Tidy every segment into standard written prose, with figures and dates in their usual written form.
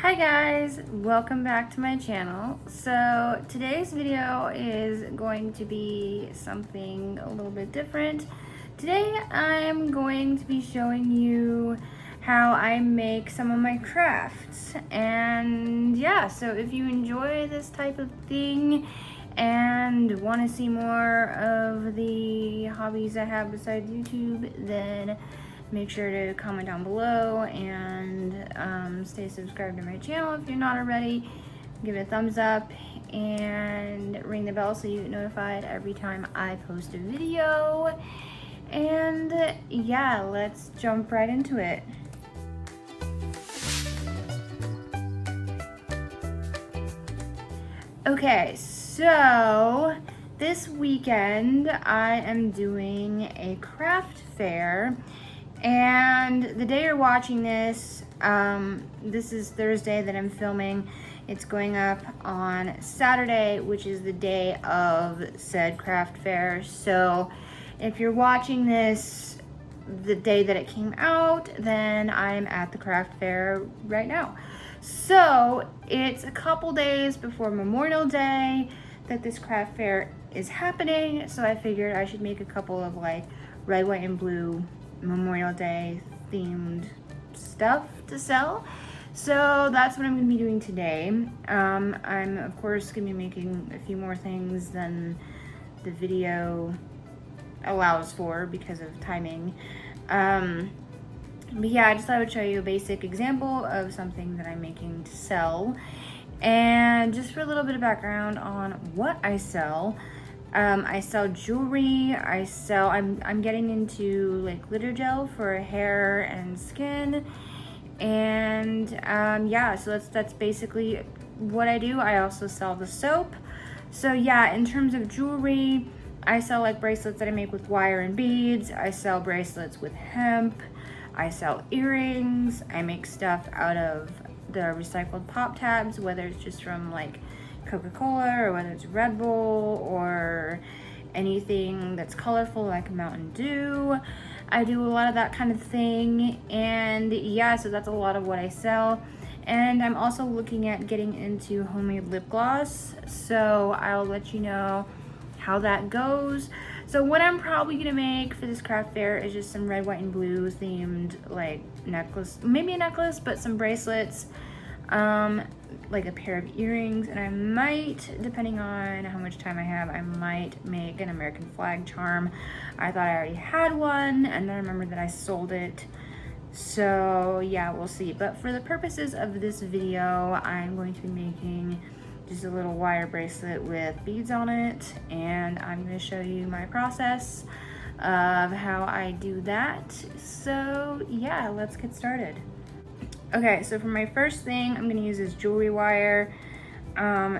Hi guys, welcome back to my channel. So today's video is going to be something a little bit different. Today I'm going to be showing you how I make some of my crafts. And yeah, so if you enjoy this type of thing and want to see more of the hobbies I have besides YouTube, then make sure to comment down below and stay subscribed to my channel if you're not already. Give it a thumbs up and ring the bell so you get notified every time I post a video. And yeah, let's jump right into it. Okay, so this weekend I am doing a craft fair. And the day you're watching this, this is Thursday that I'm filming. It's going up on Saturday, which is the day of said craft fair. So if you're watching this the day that it came out, then I'm at the craft fair right now. So it's a couple days before Memorial Day that this craft fair is happening. So I figured I should make a couple of like red, white, and blue Memorial Day themed stuff to sell. So that's what I'm gonna be doing today. I'm of course gonna be making a few more things than the video allows for because of timing. But yeah, I just thought I would show you a basic example of something that I'm making to sell. And just for a little bit of background on what I sell, I sell jewelry. I'm getting into like glitter gel for hair and skin, and yeah, so that's basically what I do. I also sell the soap. So yeah, in terms of jewelry, I sell like bracelets that I make with wire and beads. I sell bracelets with hemp. I sell earrings. I make stuff out of the recycled pop tabs, whether it's just from like Coca-Cola or whether it's Red Bull or anything that's colorful like Mountain Dew. I do a lot of that kind of thing, and yeah, so that's a lot of what I sell. And I'm also looking at getting into homemade lip gloss, so I'll let you know how that goes. So what I'm probably gonna make for this craft fair is just some red, white, and blue themed like necklace, maybe a necklace, but some bracelets, like a pair of earrings, and I might, depending on how much time I have, I might make an American flag charm. I thought I already had one, and then I remembered that I sold it. So yeah, we'll see. But for the purposes of this video, I'm going to be making just a little wire bracelet with beads on it, and I'm going to show you my process of how I do that. So yeah, let's get started. Okay, so for my first thing, I'm gonna use this jewelry wire.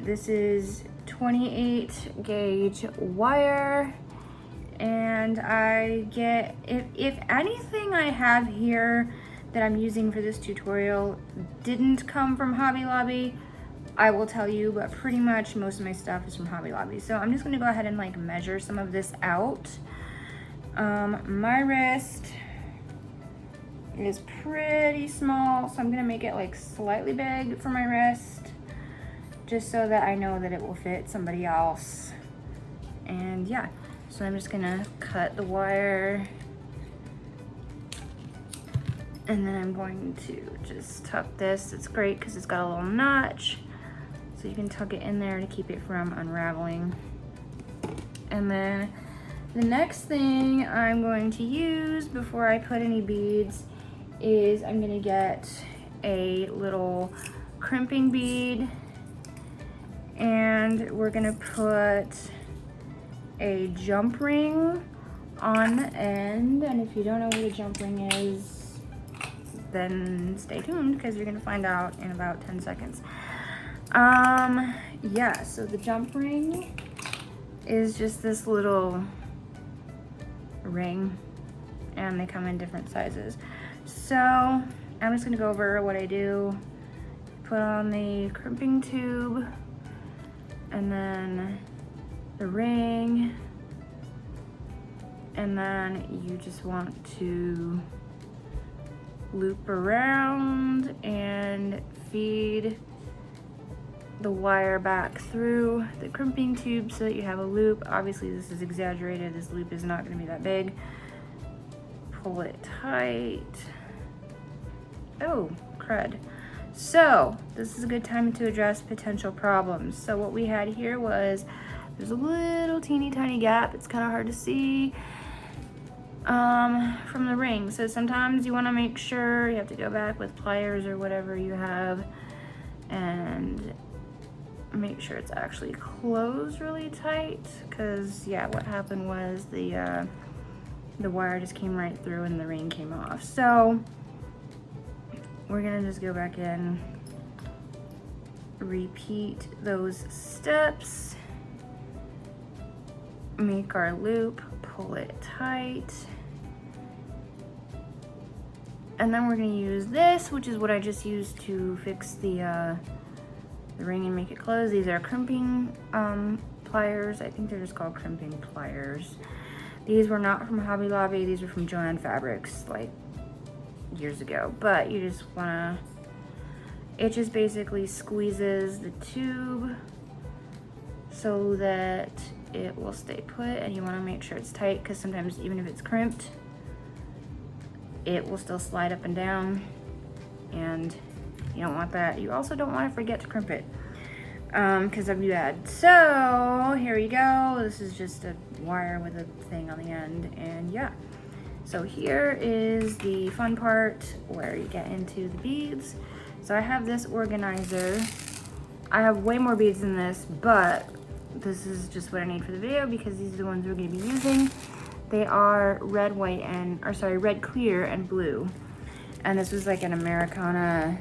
This is 28 gauge wire, and I get, if anything I have here that I'm using for this tutorial didn't come from Hobby Lobby, I will tell you, but pretty much most of my stuff is from Hobby Lobby. So I'm just gonna go ahead and like measure some of this out. My wrist is pretty small, so I'm gonna make it like slightly big for my wrist, just so that I know that it will fit somebody else. And yeah, so I'm just gonna cut the wire, and then I'm going to just tuck this. It's great because it's got a little notch, so you can tuck it in there to keep it from unraveling. And then the next thing I'm going to use before I put any beads is I'm gonna get a little crimping bead, and we're gonna put a jump ring on the end. And if you don't know what a jump ring is, then stay tuned because you're gonna find out in about 10 seconds. Yeah, so the jump ring is just this little ring, and they come in different sizes. So I'm just gonna go over what I do. Put on the crimping tube, and then the ring, and then you just want to loop around and feed the wire back through the crimping tube so that you have a loop. Obviously this is exaggerated, this loop is not going to be that big. Pull it tight. Oh, crud. So this is a good time to address potential problems. So what we had here was, there's a little teeny tiny gap. It's kind of hard to see from the ring. So sometimes you want to make sure, you have to go back with pliers or whatever you have and make sure it's actually closed really tight, because yeah, what happened was the wire just came right through and the ring came off. So we're gonna just go back in, repeat those steps, make our loop, pull it tight, and then we're gonna use this, which is what I just used to fix the ring and make it close. These are crimping pliers. I think they're just called crimping pliers. These were not from Hobby Lobby. These were from Joann Fabrics, like years ago. But you just wanna, it just basically squeezes the tube so that it will stay put, and you wanna make sure it's tight, because sometimes even if it's crimped, it will still slide up and down, and you don't want that. You also don't want to forget to crimp it, because that'd be bad. So here we go. This is just a wire with a thing on the end, and yeah. So here is the fun part where you get into the beads. So I have this organizer. I have way more beads than this, but this is just what I need for the video because these are the ones we're going to be using. They are red, white, and, or sorry, red, clear, and blue. And this was like an Americana,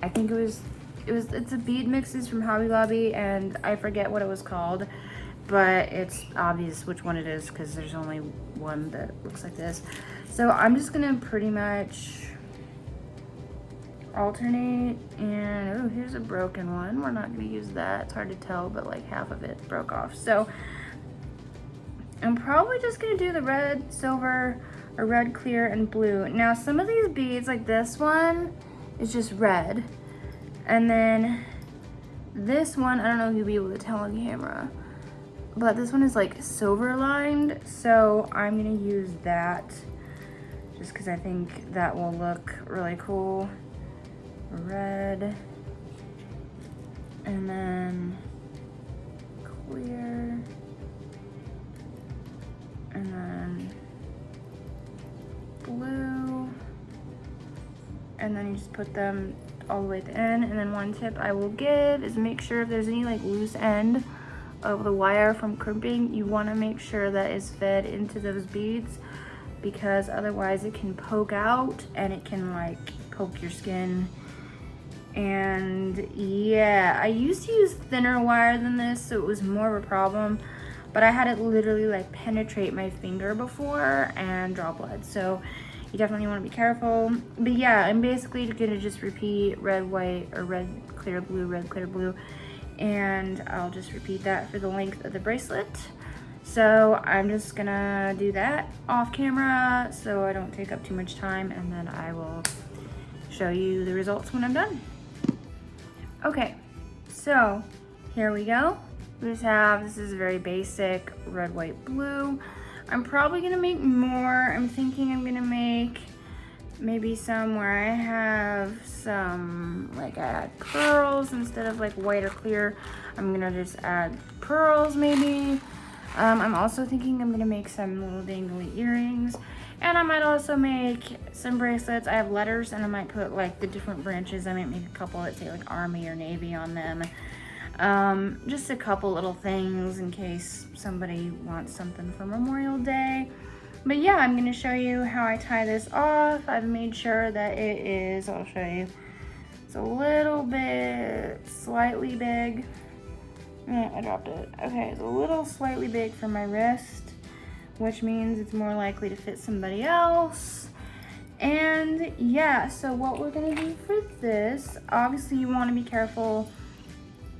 I think it's a bead mixes from Hobby Lobby, and I forget what it was called, but it's obvious which one it is because there's only one that looks like this. So I'm just gonna pretty much alternate, and oh, here's a broken one. We're not gonna use that. It's hard to tell, but like half of it broke off. So I'm probably just gonna do the red, silver, or red, clear, and blue. Now some of these beads, like this one, is just red. And then this one, I don't know if you'll be able to tell on camera, but this one is like silver lined. So I'm gonna use that just because I think that will look really cool. Red, and then clear, and then blue, and then you just put them all the way at the end. And then one tip I will give is make sure if there's any like loose end of the wire from crimping, you want to make sure that is fed into those beads, because otherwise it can poke out and it can like poke your skin. And yeah, I used to use thinner wire than this, so it was more of a problem, but I had it literally like penetrate my finger before and draw blood, so you definitely want to be careful. But yeah, I'm basically gonna just repeat red, white, or red, clear, blue, red, clear, blue, and I'll just repeat that for the length of the bracelet. So I'm just gonna do that off camera so I don't take up too much time, and then I will show you the results when I'm done. Okay, so here we go. We just have, this is very basic, red, white, blue. I'm probably gonna make more. I'm thinking I'm gonna make maybe some where I have some, like I add pearls instead of like white or clear. I'm gonna just add pearls maybe. I'm also thinking I'm gonna make some little dangly earrings, and I might also make some bracelets. I have letters, and I might put like the different branches. I might make a couple that say like Army or Navy on them. Just a couple little things in case somebody wants something for Memorial Day. But yeah, I'm gonna show you how I tie this off. I've made sure that it is, I'll show you, it's a little bit slightly big. I dropped it. Okay, it's a little slightly big for my wrist, which means it's more likely to fit somebody else. And yeah, so what we're gonna do for this, obviously you wanna be careful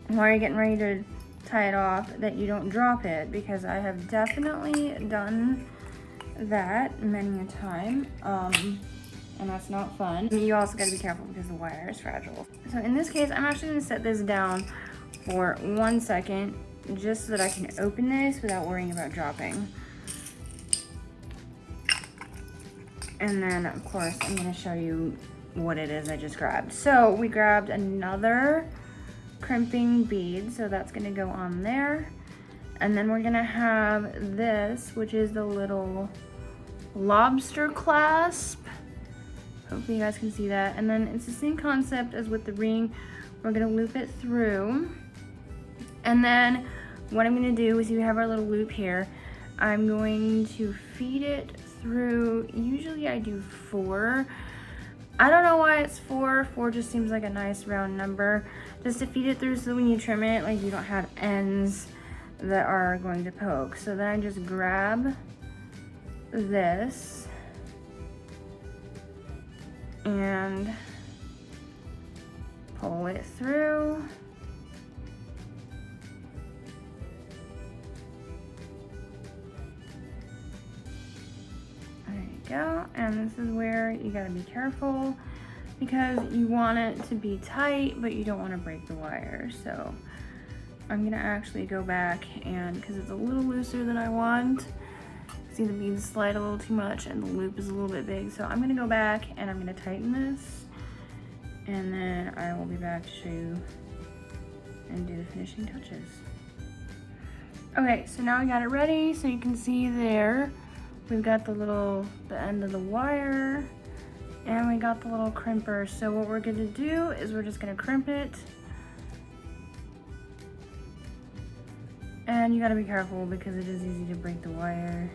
while you're getting ready to tie it off that you don't drop it, because I have definitely done that many a time. and that's not fun. You also gotta be careful because the wire is fragile. So in this case, I'm actually gonna set this down for 1 second, just so that I can open this without worrying about dropping. And then of course, I'm gonna show you what it is I just grabbed. So we grabbed another crimping bead, so that's gonna go on there. And then we're gonna have this, which is the little lobster clasp. Hopefully you guys can see that. And then it's the same concept as with the ring. We're gonna loop it through. And then what I'm gonna do is we have our little loop here. I'm going to feed it through, usually I do 4. I don't know why it's 4. 4 just seems like a nice round number. Just to feed it through so when you trim it, like you don't have ends that are going to poke. So then I just grab this and pull it through. There you go. And this is where you gotta be careful because you want it to be tight, but you don't want to break the wire. So I'm gonna actually go back, and because it's a little looser than I want, see the beads slide a little too much and the loop is a little bit big. So I'm gonna go back and I'm gonna tighten this, and then I will be back to show you and do the finishing touches. Okay, so now we got it ready. So you can see there, we've got the end of the wire, and we got the little crimper. So what we're gonna do is we're just gonna crimp it. And you gotta be careful because it is easy to break the wire.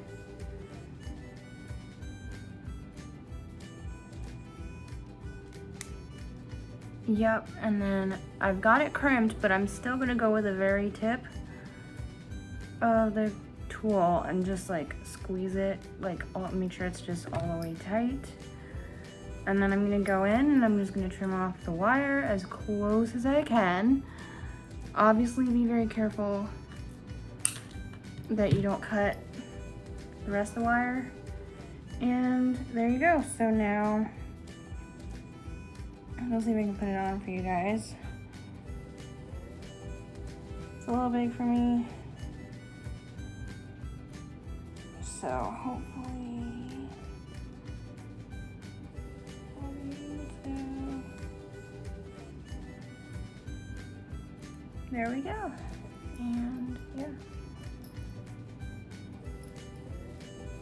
Yep, and then I've got it crimped, but I'm still gonna go with the very tip of the tool and just like squeeze it, like make sure it's just all the way tight. And then I'm gonna go in and I'm just gonna trim off the wire as close as I can. Obviously be very careful that you don't cut the rest of the wire. And there you go. So now, I'll see if I can put it on for you guys. It's a little big for me. So hopefully, I'll be able to. There we go. And yeah.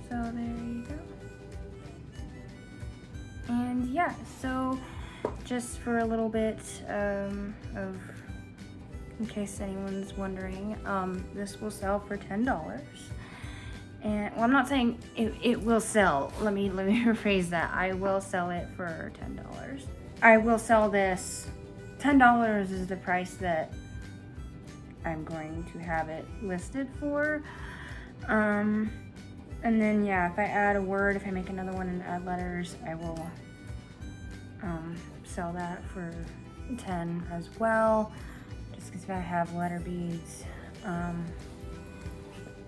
So there you go. And yeah, so just for a little bit of, in case anyone's wondering, this will sell for $10. And well, I'm not saying it will sell. Let me rephrase that. I will sell it for $10. I will sell this. $10 is the price that I'm going to have it listed for. And then yeah, if I add a word, if I make another one and add letters, I will sell that for 10 as well. Just because if I have letter beads.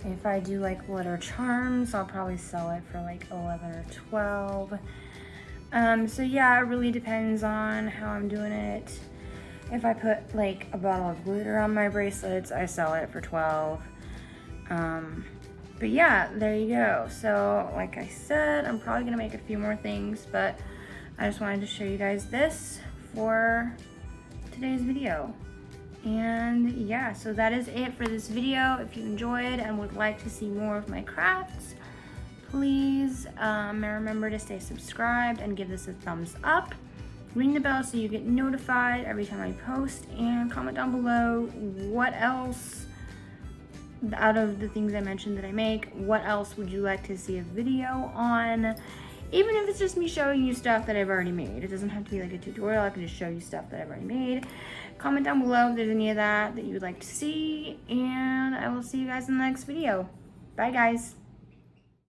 If I do like letter charms, I'll probably sell it for like 11 or 12. So yeah, it really depends on how I'm doing it. If I put like a bottle of glitter on my bracelets, I sell it for 12. But yeah, there you go. So like I said, I'm probably gonna make a few more things, but I just wanted to show you guys this for today's video. And yeah, so that is it for this video. If you enjoyed and would like to see more of my crafts, please remember to stay subscribed and give this a thumbs up. Ring the bell so you get notified every time I post, and comment down below what else, out of the things I mentioned that I make, what else would you like to see a video on? Even if it's just me showing you stuff that I've already made. It doesn't have to be like a tutorial. I can just show you stuff that I've already made. Comment down below if there's any of that you would like to see, and I will see you guys in the next video. Bye guys.